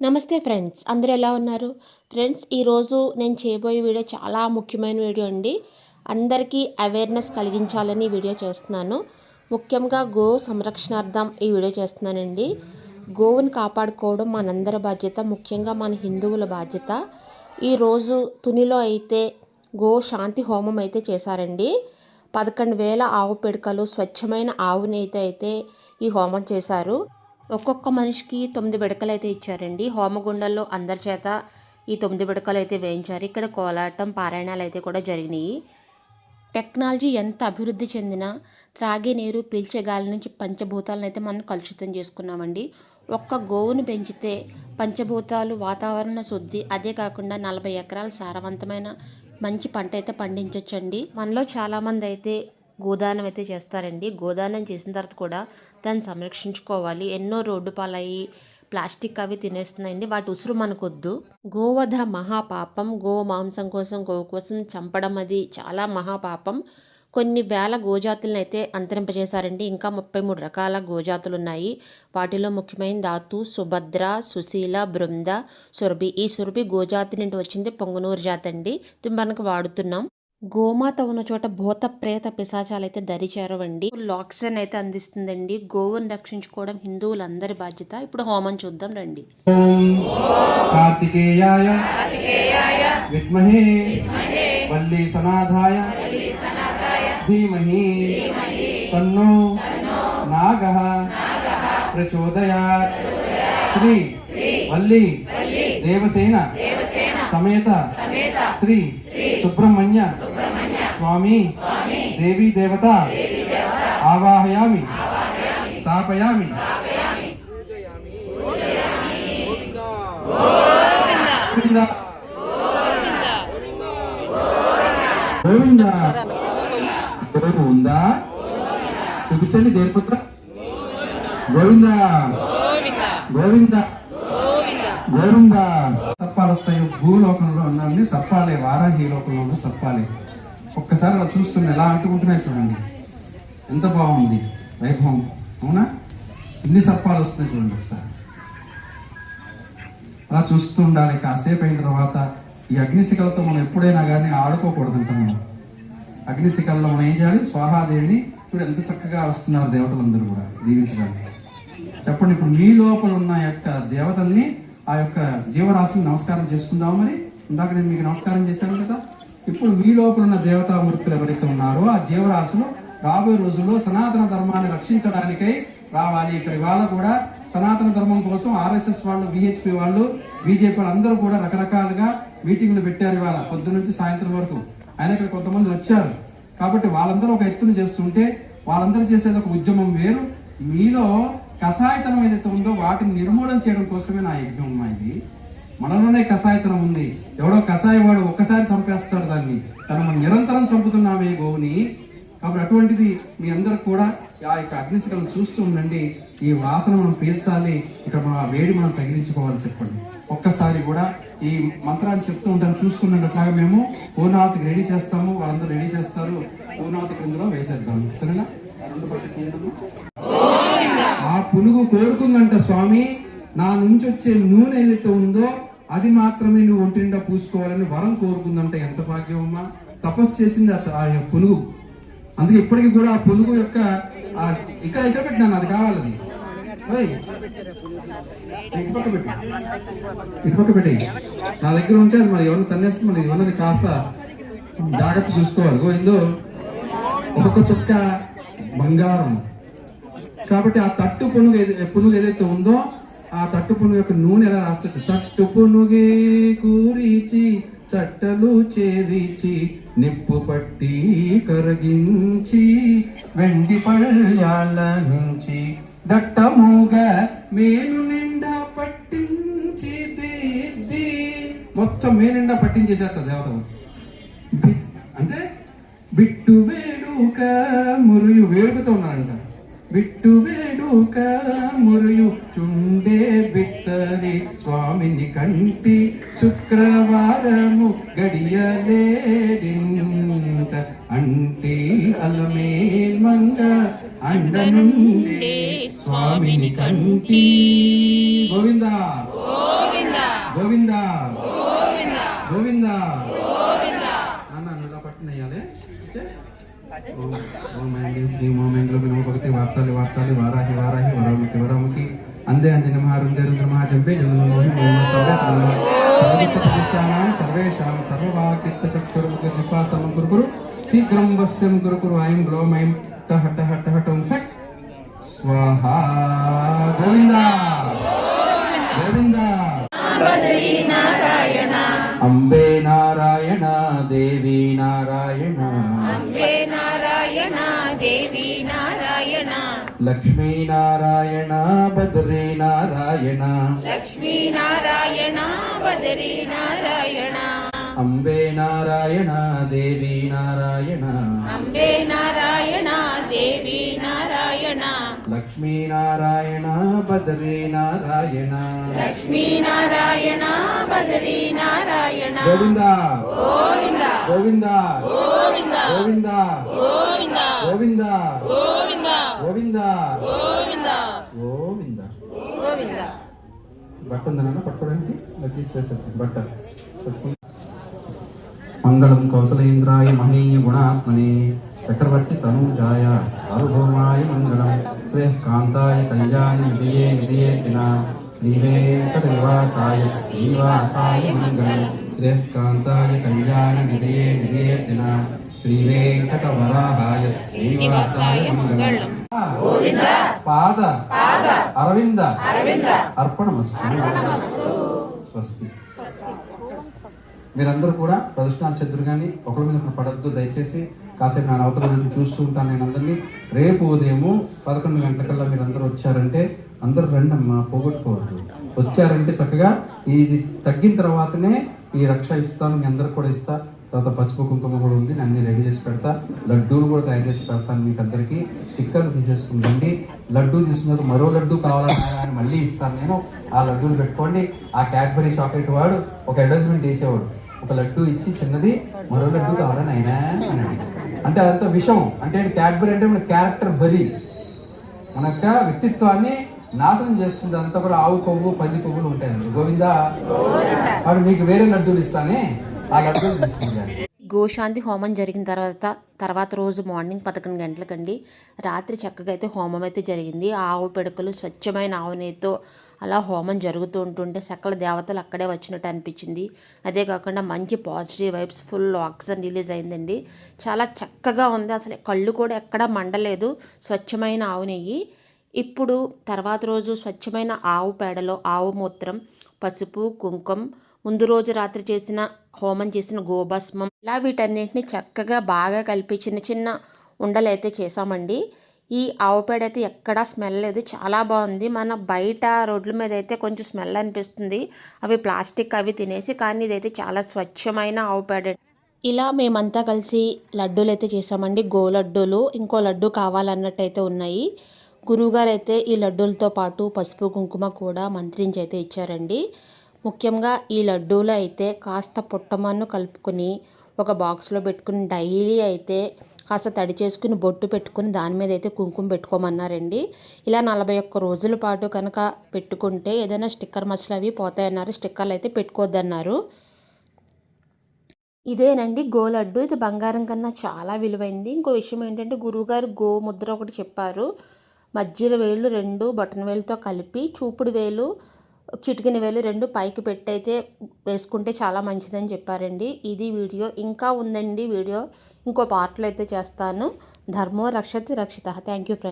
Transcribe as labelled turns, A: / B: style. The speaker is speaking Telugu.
A: నమస్తే ఫ్రెండ్స్, అందరూ ఎలా ఉన్నారు? ఫ్రెండ్స్, ఈరోజు నేను చేయబోయే వీడియో చాలా ముఖ్యమైన వీడియో అండి. అందరికీ అవేర్నెస్ కలిగించాలని వీడియో చేస్తున్నాను. ముఖ్యంగా గో సంరక్షణార్థం ఈ వీడియో చేస్తున్నానండి. గోవుని కాపాడుకోవడం మనందరి బాధ్యత, ముఖ్యంగా మన హిందువుల బాధ్యత. ఈరోజు తునిలో అయితే గో శాంతి హోమం అయితే చేశారండి. 11,000 ఆవు పిడకలు స్వచ్ఛమైన ఆవు నెయ్యితో అయితే ఈ హోమం చేశారు. ఒక్కొక్క మనిషికి 9 పిడకలు అయితే ఇచ్చారండి. హోమగుండంలో అందరి చేత ఈ 9 పిడకలు అయితే వేయించారు. ఇక్కడ కోలాటం, పారాయణాలు అయితే కూడా జరిగినాయి. టెక్నాలజీ ఎంత అభివృద్ధి చెందినా త్రాగే నీరు, పీల్చే గాలి నుంచి పంచభూతాలను అయితే మనం కలుషితం చేసుకున్నామండి. ఒక్క గోవును పెంచితే పంచభూతాలు, వాతావరణ శుద్ధి, అదే కాకుండా 40 ఎకరాల సారవంతమైన మంచి పంట అయితే పండించవచ్చండి. మనలో చాలామంది అయితే గోదానం అయితే చేస్తారండి. గోదానం చేసిన తర్వాత కూడా దాన్ని సంరక్షించుకోవాలి. ఎన్నో రోడ్డు పాలయ్యి ప్లాస్టిక్ అవి తినేస్తున్నాయండి. వాటి ఉసురు మనకొద్దు. గోవధ మహాపాపం. గో మాంసం కోసం, గోవు కోసం చంపడం అది చాలా మహాపాపం. కొన్ని వేల గోజాతులను అయితే అంతరింపజేశారండి. ఇంకా 33 రకాల గోజాతులు ఉన్నాయి. వాటిలో ముఖ్యమైన ధాతు, సుభద్ర, సుశీల, బృంద, సురభి. ఈ సురభి గోజాతి నుండి వచ్చింది. పొంగనూరు జాతి అండి. ఇది మనకు వాడుతున్నాం. గోమాత ఉన్న చోట భూత ప్రేత పిశాచాలు అయితే దరిచేరవండి. ఆక్సిజన్ అయితే అందిస్తుందండి. గోవును రక్షించుకోవడం హిందువులందరి బాధ్యత. ఇప్పుడు హోమం చూద్దాం రండి.
B: కార్తికేయాయ విద్మహే వల్లీ సనాథాయ ధీమహి తన్నో నాగః ప్రచోదయాత్. శ్రీ వల్లీ దేవసేన సమేత శ్రీ సుబ్రహ్మణ్య స్వామి దేవీ దేవత ఆవాహయామి స్థాపయామి. గోవింద ఉందా చూపించండి. దేవపుత్ర గోవింద గోవింద గోవింద. సర్పాలు వస్తాయి భూలోకంలో ఉన్న సర్పాలే, వారాహి లోకంలో ఉన్న సర్పాలే. ఒక్కసారి అలా చూస్తున్నా ఎలా అంటుకుంటున్నాయి చూడండి. ఎంత బాగుంది వైభవం, అవునా? ఇన్ని సర్పాలు వస్తున్నాయి చూడండి. ఒకసారి అలా చూస్తూ ఉండాలి. కాసేపు అయిన తర్వాత ఈ అగ్నిశిఖలతో మనం ఎప్పుడైనా కానీ ఆడుకోకూడదు అంటాం. మనం అగ్నిశిఖల్లో మనం ఏం చేయాలి? స్వాహాదేవిని చూడు ఎంత చక్కగా వస్తున్నారు దేవతలందరూ కూడా దీవించడానికి. చెప్పండి, ఇప్పుడు మీ లోపల ఉన్న యొక్క దేవతల్ని, ఆ యొక్క జీవరాశులు నమస్కారం చేసుకుందాం. మరి ఇందాక నేను మీకు నమస్కారం చేశాను కదా. ఇప్పుడు మీ లోపల ఉన్న దేవతామూర్తులు ఎవరైతే ఉన్నారో ఆ జీవరాశులు రాబోయే రోజుల్లో సనాతన ధర్మాన్ని రక్షించడానికై రావాలి. ఇక్కడ ఇవాళ కూడా సనాతన ధర్మం కోసం ఆర్ఎస్ఎస్ వాళ్ళు, విహెచ్పి వాళ్ళు, బీజేపీ వాళ్ళు అందరూ కూడా రకరకాలుగా మీటింగ్లు పెట్టారు ఇవాళ పొద్దు నుంచి సాయంత్రం వరకు. ఆయన ఇక్కడ కొంతమంది వచ్చారు కాబట్టి వాళ్ళందరూ ఒక ఎత్తున చేస్తుంటే వాళ్ళందరూ చేసేది ఒక ఉద్యమం వేరు. మీలో కషాయతనం ఏదైతే ఉందో వాటిని నిర్మూలన చేయడం కోసమే నా యజ్ఞం ఇది. మనలోనే కషాయతనం ఉంది. ఎవడో కషాయవాడు ఒక్కసారి చంపేస్తాడు దాన్ని, కానీ మనం నిరంతరం చంపుతున్నామే గోవుని. కాబట్టి అటువంటిది మీ అందరు కూడా ఆ యొక్క అగ్నిశిఖలను చూస్తూ ఉండండి. ఈ వాసన మనం పీల్చాలి, ఇక్కడ మనం ఆ వేడి మనం తగిలించుకోవాలి. చెప్పండి ఒక్కసారి కూడా ఈ మంత్రాన్ని చెప్తూ ఉంటాను, చూస్తుండండి. అట్లాగా మేము పూర్ణావతికి రెడీ చేస్తాము, వాళ్ళందరూ రెడీ చేస్తారు. పూర్ణావతి క్రిందలో వేసేద్దాం, సరేనా? ఆ పునుగు కోరుకుందంట, స్వామి నా నుంచి వచ్చే నూనె ఏదైతే ఉందో అది మాత్రమే నువ్వు ఒంటి నిండా పూసుకోవాలని వరం కోరుకుందంట. ఎంత భాగ్యమమ్మా! తపస్సు చేసింది ఆ పునుగు. అందుకే ఇప్పటికీ కూడా ఆ పునుగు యొక్క ఇక్కడ పెట్టినాను, అది కావాలి. అది ఇటుపక్క పెట్టి నా దగ్గర ఉంటే అది మరి ఎవరిని తన్నేస్తే మరి ఉన్నది కాస్త జాగ్రత్త చూసుకోవాలి. గోవిందో ఒక్కొక్క చుక్క బంగారం. కాబట్టి ఆ తట్టు పునుగు ఏదైతే ఉందో ఆ తట్టు పునుగు యొక్క నూనె ఎలా రాస్తుంది? తట్టు పునుగే కూరిచి చట్టలు చేరిచి నిప్పు పట్టి కరగించి వెండి పళ్ళాల నుంచి దట్టముగా మేను నిండా పట్టించి తీద్ది. మొత్తం మేనిండా పట్టించేసేట దేవతలు. అంటే బిట్టు వేడుక మురుయు వేడుకతో ఉన్నారంట. బిట్టు వేడుక మురుయు చుండే బిత్తరి స్వామిని కంటి శుక్రవారము గడియలేడింట అంటి అలమేల్ మంగ అండనుండే స్వామిని కంటి. గోవిందా. గోవింద గోవింద నాన్న ఇలా పట్టునయ్యాలి ఓం ఐం శ్రీ ఓం ఐంగ్లో నమో భగవతే వార్తాలి వార్తాలి వారాహి వారాహి వరాముఖి వరాముఖి అందే అందే నమః రుందే రుందే నమః జంబే జన్మోహి సర్వేషాం సర్వేషాం సర్వవాక్యత్త చక్షుర్ముఖ జిహ్వా సమం కురు శీఘ్రం వస్యం కురు ఐం గ్లోం ఐం టహ టహ టహ టం ఫట్ స్వాహా గోవింద గోవింద అంబే నారాయణ దేవి నారాయణ
A: దేవి నారాయణ
B: లక్ష్మీ నారాయణ బద్రీ నారాయణ
A: లక్ష్మీ నారాయణ బదరీ నారాయణ
B: అంబే నారాయణ దేవి నారాయణ
A: అంబే నారాయణ దేవి నారాయణ
B: లక్ష్మీ నారాయణ బద్రీ నారాయణ
A: లక్ష్మీ నారాయణ బదరీ నారాయణ
B: గోవింద
A: గోవింద
B: గోవింద
A: గోవింద
B: గోవింద
A: గోవింద
B: గోవింద
A: గోవింద
B: గోవింద
A: గోవింద
B: గోవింద
A: గోవింద
B: బట్ట ఉందన్న పట్టుకోవడానికి ఇలా తీసివేసేది బట్ట పట్టుకుని మంగళం కౌసలేంద్రాయ మహనీయ గుణాత్మనే చక్రవర్తి తనూజాయ సార్వభౌమాయ మంగళం శ్రేయకాంతాయ కళ్యాణి నిధియే నిధియే దిన శ్రీ వెంకట నివాసాయ శ్రీనివాసాయ మంగళం శ్రేయకాంతాయ కళ్యాణి నిధియే నిధియే దిన శ్రీ వెంకట వరాహాయ శ్రీనివాసాయ మంగళం పాద అరవింద అర్పణమస్తు స్వస్తి. మీరందరూ కూడా ప్రదర్శనాలు చెదురు కానీ ఒకరి మీద ఒకరు పడద్దు దయచేసి. కాసేపు నేను అవతల నుంచి చూస్తూ ఉంటాను నేను అందరినీ. రేపు ఉదయము 11 గంటలకల్లా మీరు అందరూ వచ్చారంటే అందరూ రండమ్మా, పోగొట్టుకోవద్దు. వచ్చారంటే చక్కగా ఇది తగ్గిన తర్వాతనే ఈ రక్ష ఇస్తాను, మీ అందరికి కూడా ఇస్తా. తర్వాత పసుపు కుంకుమ కూడా ఉంది, నేను అన్ని రెడీ చేసి పెడతా. లడ్డూలు కూడా తయారు చేసి పెడతాను మీకు అందరికీ. స్టిక్కర్లు తీసేసుకుంటండి. లడ్డూ తీసుకున్న మరో లడ్డూ కావాలన్నా కానీ మళ్ళీ ఇస్తాను నేను. ఆ లడ్డూలు పెట్టుకోండి. ఆ క్యాడ్బరీ చాక్లెట్ వాడు ఒక అడ్వర్టైజ్మెంట్ వేసేవాడు, ఒక లడ్డూ ఇచ్చి చిన్నది మరో లడ్డూ కావాలని అయినా అని. అంటే అదంతా విషం. అంటే క్యాడ్బరీ అంటే మన క్యారెక్టర్ బరీ, మన యొక్క వ్యక్తిత్వాన్ని నాశనం చేస్తుంది. అంతా కూడా ఆవు కొవ్వు పంది కొవ్వులు ఉంటాయండి. గోవిందా వాడు మీకు వేరే లడ్డూలు ఇస్తానే, ఆ లడ్డూలు తీసుకుంటాను.
A: గోశాంతి హోమం జరిగిన తర్వాత రోజు మార్నింగ్ 11 గంటలకండి రాత్రి చక్కగా అయితే హోమం అయితే జరిగింది. ఆవు పిడకలు స్వచ్ఛమైన ఆవు నెయ్యితో అలా హోమం జరుగుతూ ఉంటుంటే సకల దేవతలు అక్కడే వచ్చినట్టు అనిపించింది. అదే కాకుండా మంచి positive vibes, full oxygen release అయిందండి. చాలా చక్కగా ఉంది. అసలు కళ్ళు కూడా ఎక్కడా మండలేదు. స్వచ్ఛమైన ఆవు నెయ్యి. ఇప్పుడు తర్వాత రోజు స్వచ్ఛమైన ఆవు పేడలో ఆవు మూత్రం, పసుపు, కుంకుమ, ముందు రోజు రాత్రి చేసిన హోమం చేసిన గోభస్మం, ఇలా వీటన్నింటినీ చక్కగా బాగా కలిపి చిన్న చిన్న ఉండలు అయితే చేసామండి. ఈ ఆవు పేడ అయితే ఎక్కడా స్మెల్ లేదు, చాలా బాగుంది. మన బయట రోడ్ల మీద అయితే కొంచెం స్మెల్ అనిపిస్తుంది, అవి ప్లాస్టిక్ అవి తినేసి. కానీ ఇదైతే చాలా స్వచ్ఛమైన ఆవు పేడ. ఇలా మేమంతా కలిసి లడ్డూలు అయితే చేసామండి. గో లడ్డూలు, ఇంకో లడ్డు కావాలన్నట్టు అయితే ఉన్నాయి. గురువుగారు అయితే ఈ లడ్డూలతో పాటు పసుపు కుంకుమ కూడా మంత్రించి అయితే ఇచ్చారండి. ముఖ్యంగా ఈ లడ్డూలు అయితే కాస్త పుట్టమన్ను కలుపుకొని ఒక బాక్స్లో పెట్టుకుని డైలీ అయితే కాస్త తడి చేసుకుని బొట్టు పెట్టుకుని దాని మీద అయితే కుంకుమ పెట్టుకోమన్నారండి. ఇలా 41 రోజుల పాటు కనుక పెట్టుకుంటే ఏదైనా స్టిక్కర్ మచ్చలు అవి పోతాయన్నారు. స్టిక్కర్లు అయితే పెట్టుకోవద్దన్నారు. ఇదేనండి గో లడ్డు. ఇది బంగారం కన్నా చాలా విలువైంది. ఇంకో విషయం ఏంటంటే గురువుగారు గో ముద్ర ఒకటి చెప్పారు. మధ్యలో వేళ్ళు 2 బటన్ వేలుతో కలిపి చూపుడు వేలు చిటికిన వేలు 2 పైకి పెట్టి అయితే వేసుకుంటే చాలా మంచిదని చెప్పారండి. ఇది వీడియో. ఇంకా ఉందండి వీడియో, ఇంకో పార్ట్లో అయితే చేస్తాను. ధర్మో రక్షతి రక్షిత. Thank you friends.